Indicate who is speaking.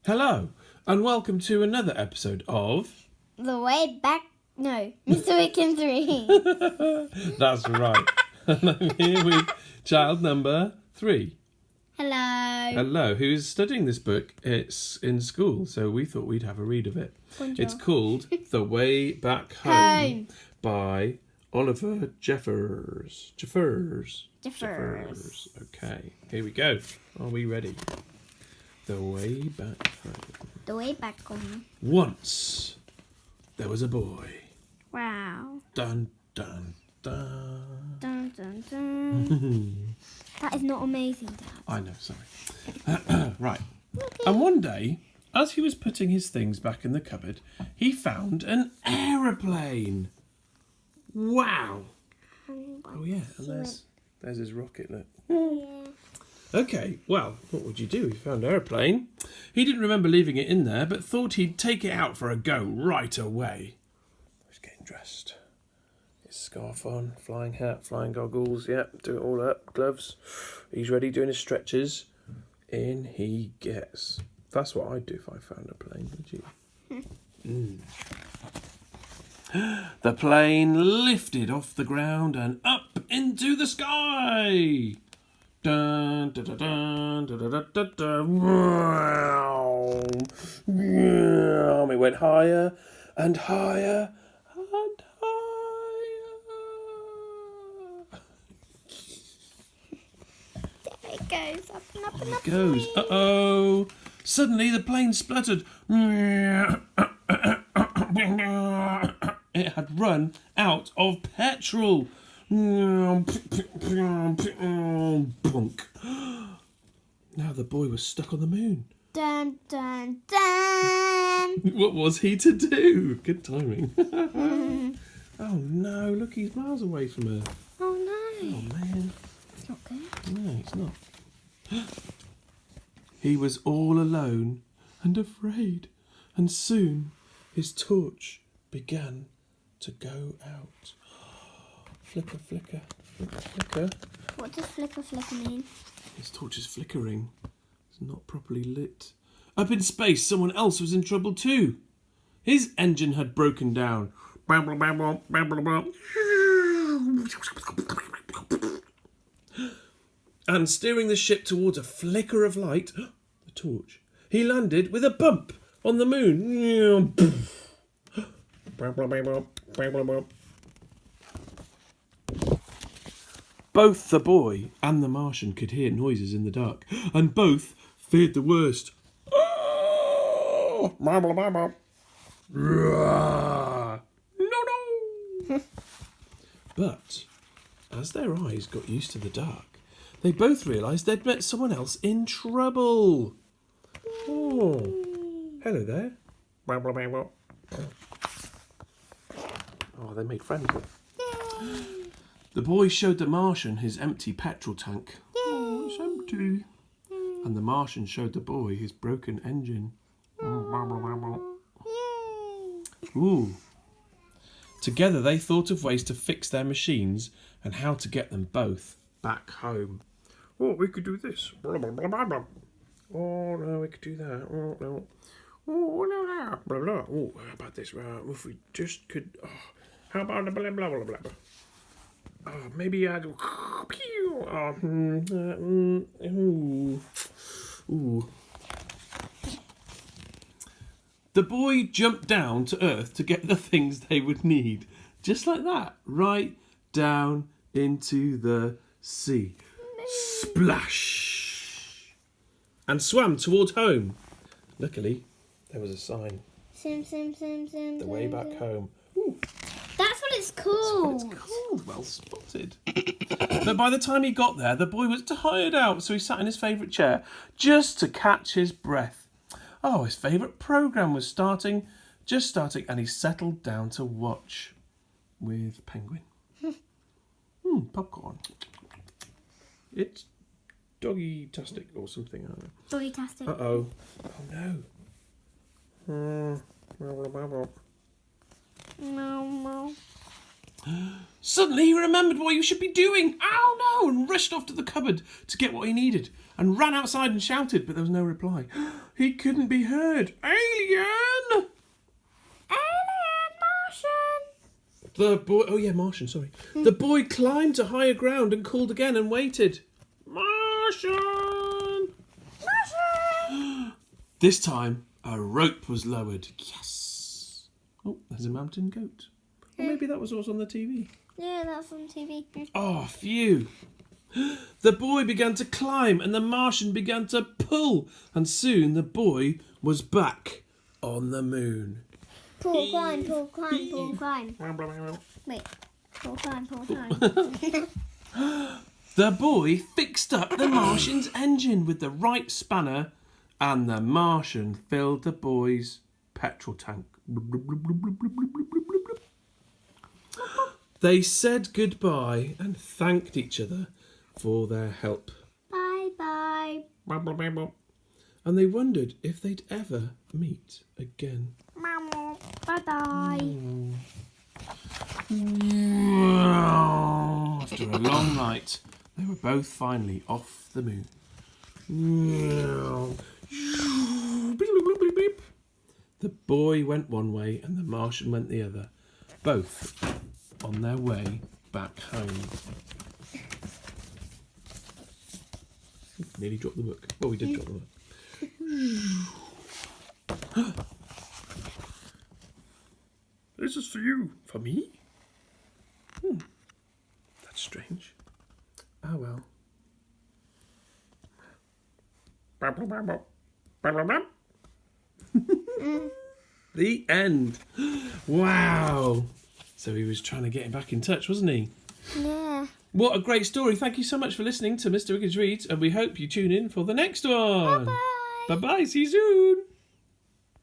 Speaker 1: Hello, and welcome to another episode of...
Speaker 2: The Way Back... No, Mr. Wickins Reads.
Speaker 1: That's right. And I'm here with child number 3.
Speaker 2: Hello.
Speaker 1: Hello, who is studying this book. It's in school, so we thought we'd have a read of it.
Speaker 2: Bonjour.
Speaker 1: It's called The Way Back Home by Oliver Jeffers. Jeffers. Okay, here we go. Are we ready? The Way Back Home.
Speaker 2: The Way Back Home.
Speaker 1: Once there was a boy.
Speaker 2: Wow.
Speaker 1: Dun, dun, dun.
Speaker 2: Dun, dun, dun. That is not amazing, Dad.
Speaker 1: I know, sorry. Right. And one day, as he was putting his things back in the cupboard, he found an aeroplane. Wow. Oh, yeah, and there's his rocket, look.
Speaker 2: Yeah.
Speaker 1: Okay, well, what would you do? He found an aeroplane. He didn't remember leaving it in there, but thought he'd take it out for a go right away. He's getting dressed. His scarf on, flying hat, flying goggles, yep, do it all up, gloves. He's ready, doing his stretches. In he gets. That's what I'd do if I found a plane, would you? The plane lifted off the ground and up into the sky. Dun, dun, dun, dun, dun, dun, dun, dun. Wow. It went higher and higher and higher.
Speaker 2: There it goes. Up and up and up.
Speaker 1: It goes. Uh-oh. Suddenly the plane spluttered. It had run out of petrol. Punk. Now the boy was stuck on the moon.
Speaker 2: Dun, dun, dun.
Speaker 1: What was he to do? Good timing. Oh no, look, he's miles away from her.
Speaker 2: Oh, no.
Speaker 1: Oh man.
Speaker 2: It's not good.
Speaker 1: No, it's not. He was all alone and afraid, and soon his torch began to go out. Flicker, flicker, flicker, flicker.
Speaker 2: What does flicker, flicker mean?
Speaker 1: His torch is flickering. It's not properly lit. Up in space, someone else was in trouble too. His engine had broken down. And steering the ship towards a flicker of light, the torch, he landed with a bump on the moon. Both the boy and the Martian could hear noises in the dark, and both feared the worst. No. But as their eyes got used to the dark, they both realised they'd met someone else in trouble. Oh, hello there. Oh, they made friends. The boy showed the Martian his empty petrol tank. Oh, it's empty. And the Martian showed the boy his broken engine. Ooh. Together they thought of ways to fix their machines and how to get them both back home. Oh, we could do this. Oh, no, we could do that. Oh, no. Oh, no, blah, blah. Oh, how about this? If we just could... Oh, how about blah, blah, blah, blah, blah. Oh, maybe I'd... Ooh. The boy jumped down to earth to get the things they would need. Just like that. Right down into the sea. Splash! And swam towards home. Luckily, there was a sign.
Speaker 2: Sim.
Speaker 1: The way back home. Ooh.
Speaker 2: That's what it's called.
Speaker 1: That's what it's called. Well spotted. But by the time he got there, the boy was tired out, so he sat in his favourite chair just to catch his breath. Oh, his favourite programme was just starting, and he settled down to watch with Penguin. Popcorn. It's doggy-tastic or something, I don't know.
Speaker 2: Doggy-tastic.
Speaker 1: Uh-oh. Oh, no.
Speaker 2: No.
Speaker 1: Suddenly he remembered what he should be doing. Oh no! And rushed off to the cupboard to get what he needed and ran outside and shouted, but there was no reply. He couldn't be heard. Alien!
Speaker 2: Alien, Martian.
Speaker 1: The boy... Oh yeah, Martian, sorry. The boy climbed to higher ground and called again and waited. Martian!
Speaker 2: Martian.
Speaker 1: This time, a rope was lowered. Yes! Oh, there's a mountain goat. Or maybe that was what was on the TV.
Speaker 2: Yeah, that's on TV.
Speaker 1: Oh, phew. The boy began to climb and the Martian began to pull. And soon the boy was back on the moon.
Speaker 2: Pull, climb, pull, climb, pull, climb. Wait. Pull, climb, pull, climb.
Speaker 1: The boy fixed up the Martian's engine with the right spanner and the Martian filled the boy's petrol tank. They said goodbye and thanked each other for their help.
Speaker 2: Bye bye.
Speaker 1: And they wondered if they'd ever meet again.
Speaker 2: Bye bye.
Speaker 1: After a long night, they were both finally off the moon. The boy went one way and the Martian went the other, both on their way back home. Nearly dropped the book. Well, we did drop the book. This is for you. For me? That's strange. Oh well. The end. Wow. So he was trying to get him back in touch, wasn't he?
Speaker 2: Yeah.
Speaker 1: What a great story. Thank you so much for listening to Mr. Wickins Reads, and we hope you tune in for the next one.
Speaker 2: Bye bye.
Speaker 1: Bye-bye. See you soon.